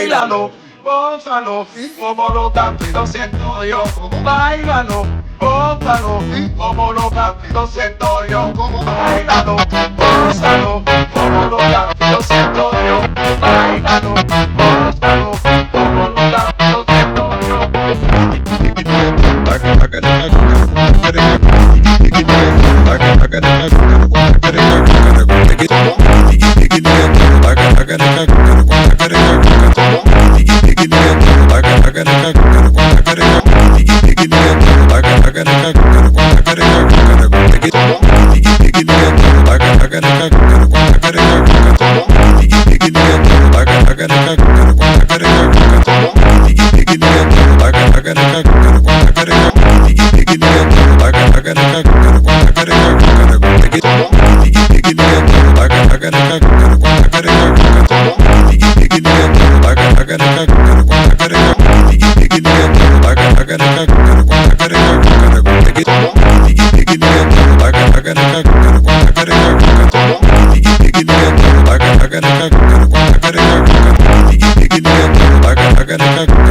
Báilalo, gózalo, como los latidos siento yo. Báilalo, gózalo, como los latidos siento yo. Báilalo, gózalo, como los latidos siento yo. Báilalo, gózalo, como los latidos siento yo. I got